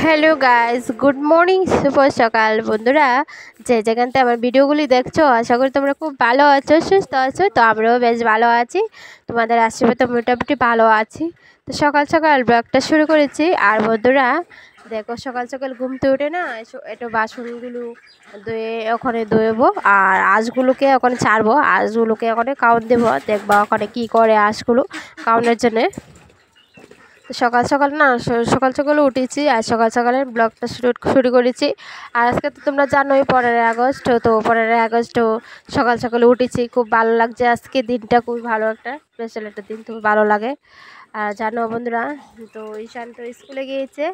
Hello guys, good morning, শুভ সকাল বন্ধুরা। যে যেখানতে আমার ভিডিওগুলি দেখছো, আশা করি তোমরা খুব ভালো আছো, সুস্থ আছো। তো আমরাও বেশ ভালো আছি, তোমাদের আশীর্বাদে মোটামুটি ভালো আছি। তো সকাল সকাল ব্লগটা শুরু করেছি। আর বন্ধুরা দেখো, সকাল সকাল ঘুমতে উঠে না একটু বাসনগুলো ধুয়ে ওখানে ধুয়েবো, আর আঁশগুলোকে ওখানে ছাড়বো, আঁশগুলোকে ওখানে কাউন্ট দেবো, দেখবা ওখানে কী করে আঁশগুলো কাউন্টের জন্যে। সকাল সকাল না সকাল সকাল উঠেছি, আর সকাল সকালে ব্লগটা শুরু করেছি। আর আজকে তো তোমরা জানোই 15 আগস্ট, তো 15 আগস্ট সকাল সকালে উঠেছি, খুব ভালো লাগছে। আজকে দিনটা খুবই ভালো, একটা স্পেশাল একটা দিন, খুব ভালো লাগে। আর জানো বন্ধুরা, তো ঈশান তো স্কুলে গিয়েছে।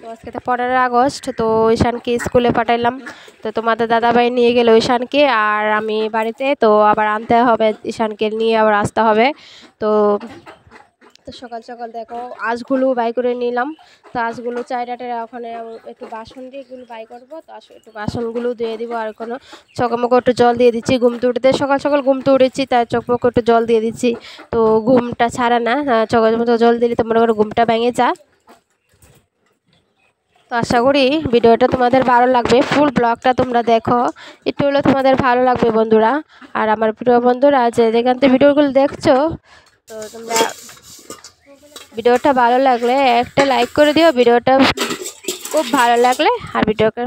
তো আজকে তো 15 আগস্ট, তো ঈশানকে স্কুলে পাঠাইলাম। তো তোমাদের দাদাভাই নিয়ে গেল ঈশানকে, আর আমি বাড়িতে, তো আবার আনতে হবে, ঈশানকে নিয়ে আবার আসতে হবে। তো তো সকাল সকাল দেখো আঁশগুলো বাই করে নিলাম। তো আঁশগুলো চাইরাটে ওখানে একটু বাসন দিয়ে এগুলো বাই করবো। তো একটু বাসনগুলো ধুয়ে দিব, আর কোনো চকমকে একটু জল দিয়ে দিচ্ছি। ঘুমতে উঠতে সকাল সকাল ঘুমতে উঠেছি, তাই চকমকে একটু জল দিয়ে দিচ্ছি। তো ঘুমটা ছাড়া না, চকমকে জল দিলে তো মনে করো ঘুমটা ভেঙে যায়। তো আশা করি ভিডিওটা তোমাদের ভালো লাগবে, ফুল ব্লগটা তোমরা দেখো, একটু হলেও তোমাদের ভালো লাগবে বন্ধুরা। আর আমার প্রিয় বন্ধুরা যে যেখান থেকে ভিডিওগুলো দেখছো, তো তোমরা ভিডিওটা ভালো লাগলে একটা লাইক করে দিও, ভিডিওটা খুব ভালো লাগলে। আর ভিডিওটার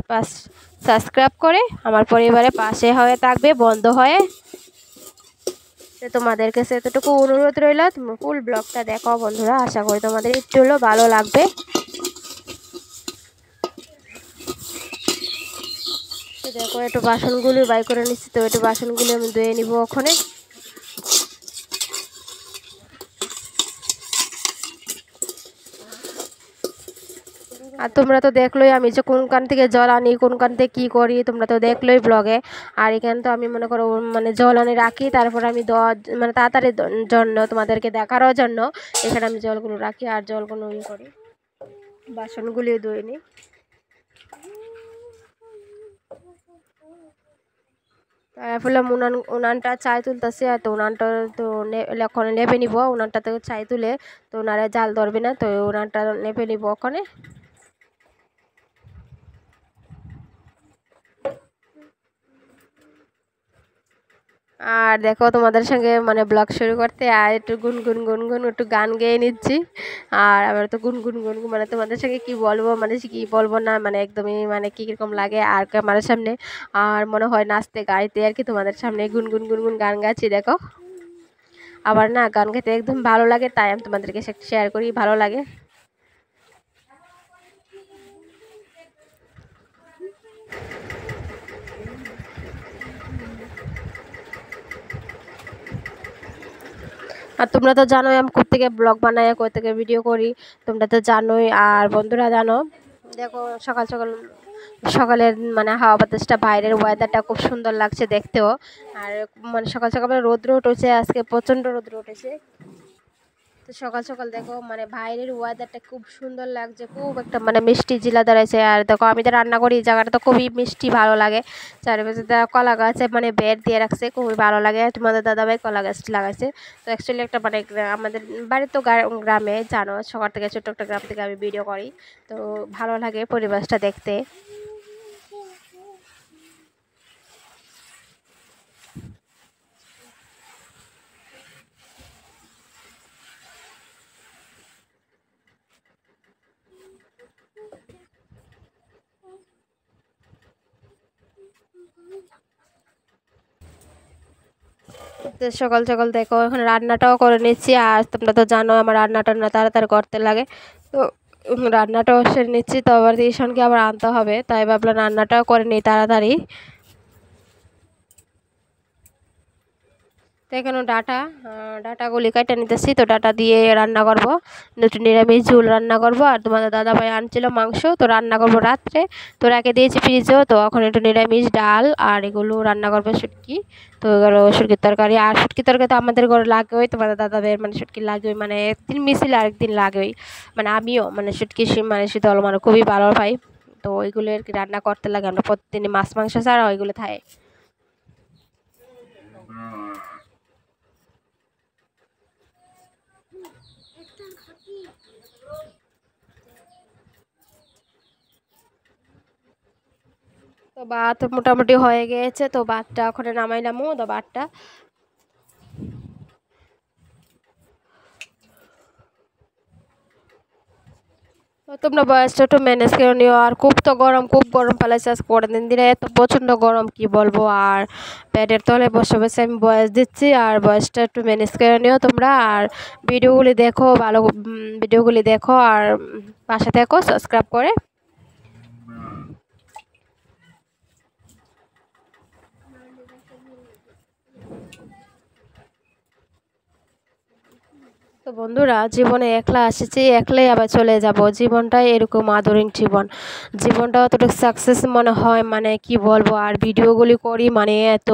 সাবস্ক্রাইব করে আমার পরিবারের পাশে হয়ে থাকবে, বন্ধ হয়ে। তো তোমাদের কাছে এতটুকু অনুরোধ রইল, তুমি ফুল ব্লগটা দেখো বন্ধুরা, আশা করি তোমাদের একটু হলেও ভালো লাগবে। দেখো একটু বাসনগুলো বাই করে নিচ্ছি, তো একটু বাসনগুলো আমি ধুয়ে নিব ওখানে। আর তোমরা তো দেখলোই আমি যে কোনখান থেকে জল আনি, কোনখান থেকে কী করি, তোমরা তো দেখলোই ব্লগে। আর এখানে তো আমি মনে করো মানে জল আনি রাখি, তারপর আমি মানে তাড়াতাড়ি জন্য তোমাদেরকে দেখারও জন্য এখানে আমি জলগুলো রাখি, আর জলগুলো করি, বাসনগুলিও ধুয়ে নিই। তারপরে উনানটা চাই তুলতেছে, আর তো উনানটা তো ওখানে নেপে নিব। উনানটাতে চাই তুলে তো ওনারা জাল ধরবে না, তো উনানটা নেপে নিব ওখানে। আর দেখো তোমাদের সঙ্গে মানে ব্লগ শুরু করতে আর একটু গুনগুন গুনগুন একটু গান গেয়ে নিচ্ছি। আর আবার তো গুনগুন গুনগুন মানে তোমাদের সঙ্গে কি বলবো, মানে কি বলবো না, মানে একদমই মানে কীরকম লাগে আর ক্যামেরার সামনে, আর মনে হয় নাচতে গাইতে আর কি তোমাদের সামনে গুনগুন গুনগুন গান গাচ্ছি। দেখো আবার না গান গাইতে একদম ভালো লাগে, তাই আমি তোমাদেরকে শেয়ার করি, ভালো লাগে। আর তোমরা তো জানোই আমি কোত্থেকে ব্লগ বানাই, কোত্থেকে ভিডিও করি, তোমরা তো জানোই। আর বন্ধুরা জানো, দেখো সকাল সকাল সকালের মানে হাওয়া বাতাসটা, বাইরের ওয়েদারটা খুব সুন্দর লাগছে দেখতেও। আর মানে সকাল সকাল রৌদ্র উঠেছে, আজকে প্রচণ্ড রৌদ্র উঠেছে। তো সকাল সকাল দেখো মানে বাইরের ওয়েদারটা খুব সুন্দর লাগছে, খুব একটা মানে মিষ্টি জিলা দাঁড়াইছে। আর দেখো আমি তো রান্না করি, এই জায়গাটা তো খুবই মিষ্টি ভালো লাগে। চারিপাশে কলা গাছে মানে বেড় দিয়ে রাখছে, খুবই ভালো লাগে। তোমাদের দাদাভাই কলা গাছটি লাগাইছে। তো অ্যাকচুয়ালি একটা মানে আমাদের বাড়ি তো গ্রামে, জানো সকাল থেকে ছোট্ট একটা গ্রাম থেকে আমি ভিডিও করি। তো ভালো লাগে পরিবেশটা দেখতে। তো সকাল সকাল দেখো এখন রান্নাটাও করে নিচ্ছি। আর তোমরা তো জানো আমার রান্নাটা না তাড়াতাড়ি করতে লাগে। তো রান্নাটাও সেরে নিচ্ছি, তো আবার টিউশনকে আবার আনতে হবে, তাই ভাবলাম রান্নাটাও করে নিই তাড়াতাড়ি। তো এখানে ডাটাগুলি কেটে নিতেছি। তো ডাটা দিয়ে রান্না করব, একটু নিরামিষ ঝোল রান্না করব। আর তোমাদের দাদাভাই আনছিল মাংস, তো রান্না করব রাত্রে। তো রেখে দিয়েছি ফ্রিজেও। তো এখন একটু নিরামিষ ডাল আর এগুলো রান্না করবো শুটকি। তো এগুলো শুটকির তরকারি। আর শুটকির তরকারি তো আমাদের ঘরে লাগবেই, তোমাদের দাদাভাইয়ের মানে শুটকি লাগবেই, মানে একদিন মিছিল আরেকদিন লাগবেই। মানে আমিও মানে শুটকি মানে শীতল মানে খুবই ভালো পাই। তো ওইগুলো আর কি রান্না করতে লাগে, আমরা প্রতিদিনই মাছ মাংস ছাড়া ওইগুলো খাই। তো ভাত মোটামুটি হয়ে গিয়েছে। তো ভাতটা ওখানে নামাইলাম। তো ভাতটা তো তোমরা বয়সটা একটু ম্যানেজ করে নিও। আর খুব গরম পালাইছে আজ কটা দিন ধরে, এত প্রচণ্ড গরম কি বলবো। আর পেটের তলে বসে বসে আমি বয়স দিচ্ছি। আর বয়সটা একটু ম্যানেজ করে নিও তোমরা। আর ভিডিওগুলি দেখো, ভালো ভিডিওগুলি দেখো। আর পাশে থেকো সাবস্ক্রাইব করে। তো বন্ধুরা, জীবনে একলা এসেছি, একলাই আবার চলে যাব। জীবনটাই এরকম আদরিন জীবন। জীবনটা অতটুকু সাকসেস মনে হয়, মানে কি বলবো। আর ভিডিওগুলি করি মানে এত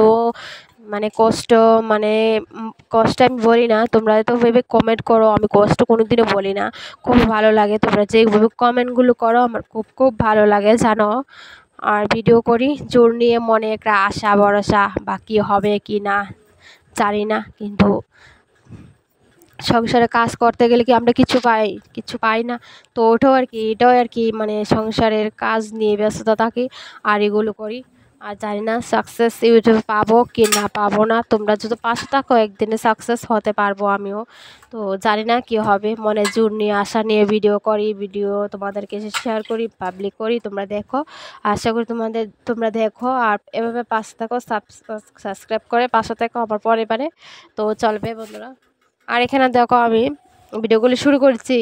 মানে কষ্ট, মানে কষ্ট আমি বলি না, তোমরা তো ভেবে কমেন্ট করো, আমি কষ্ট কোনোদিনও বলি না। খুব ভালো লাগে তোমরা যেভাবে কমেন্টগুলো করো, আমার খুব খুব ভালো লাগে জানো। আর ভিডিও করি জোর নিয়ে, মনে একটা আশা ভরসা, বা কী হবে কি না জানি না, কিন্তু সংসারে কাজ করতে গেলে কি আমরা কিছু পাই না। তো এটাও আর কি মানে সংসারের কাজ নিয়ে ব্যস্ততা থাকি আর এগুলো করি। আর জানি না সাকসেস ইউটিউবে পাবো কি না পাবো না, তোমরা যদি পাশে থাকো একদিনে সাকসেস হতে পারবো আমিও। তো জানি না কি হবে, মনে জোর নিয়ে আশা নিয়ে ভিডিও করি, ভিডিও তোমাদেরকে শেয়ার করি, পাবলিক করি, তোমরা দেখো। আশা করি তোমরা দেখো আর এভাবে পাশে থাকো, সাবস্ক্রাইব করে পাশে থাকো আমার পরিবারে। তো চলবে বন্ধুরা। আর এখানে দেখো আমি ভিডিওগুলো শুরু করছি।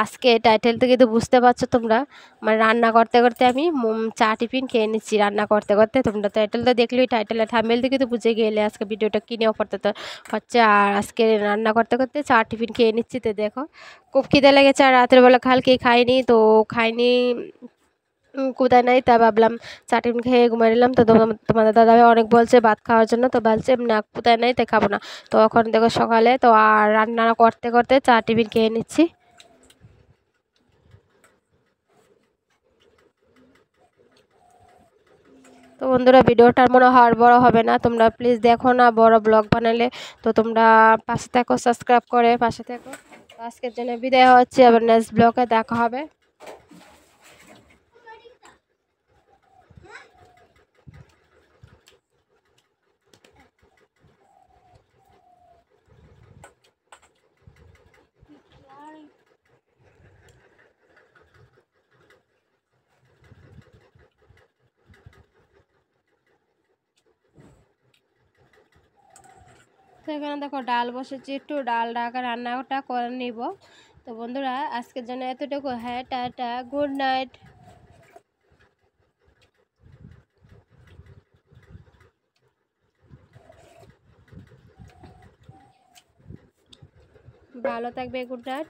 আজকে টাইটেল থেকে তো বুঝতে পারছো তোমরা, মানে রান্না করতে করতে আমি চা টিফিন খেয়ে নিচ্ছি রান্না করতে করতে। তোমরা টাইটেলটা দেখলেই, টাইটেলের থাম্বনেল থেকে তো বুঝে গেলে আজকে ভিডিওটা কিনে অফার হচ্ছে। আর আজকে রান্না করতে করতে চা টিফিন খেয়ে নিচ্ছি। তো দেখো খুব খিদে লেগেছে, আর রাতের বেলা কালকে খাইনি, তো খাইনি কোথায় নাই, তা ভাবলাম চা টিফিন খেয়ে ঘুমাই নিলাম। তো তোমাদের দাদাভাই অনেক বলছে ভাত খাওয়ার জন্য, তো বলছে না কোথায় নাই, তাই খাবো না। তো এখন দেখো সকালে তো আর রান্না করতে করতে চা টিফিন খেয়ে নিচ্ছি। তো বন্ধুরা, ভিডিওটার মনে হয় আর বড় হবে না, তোমরা প্লিজ দেখো না বড় ব্লগ বানালে। তো তোমরা পাশে থাকো, সাবস্ক্রাইব করে পাশে থাকো। আজকের জন্য বিদায় হচ্ছে, আবার নেক্সট ব্লগে দেখা হবে। তো এখানে দেখো ডাল বসেছি, একটু ডাকা রান্নাটা করে নিব। তো বন্ধুরা, আজকের জন্য এতটুকু। হ্যাঁ, টাটা, গুড নাইট। ভালো থাকবে, গুড নাইট।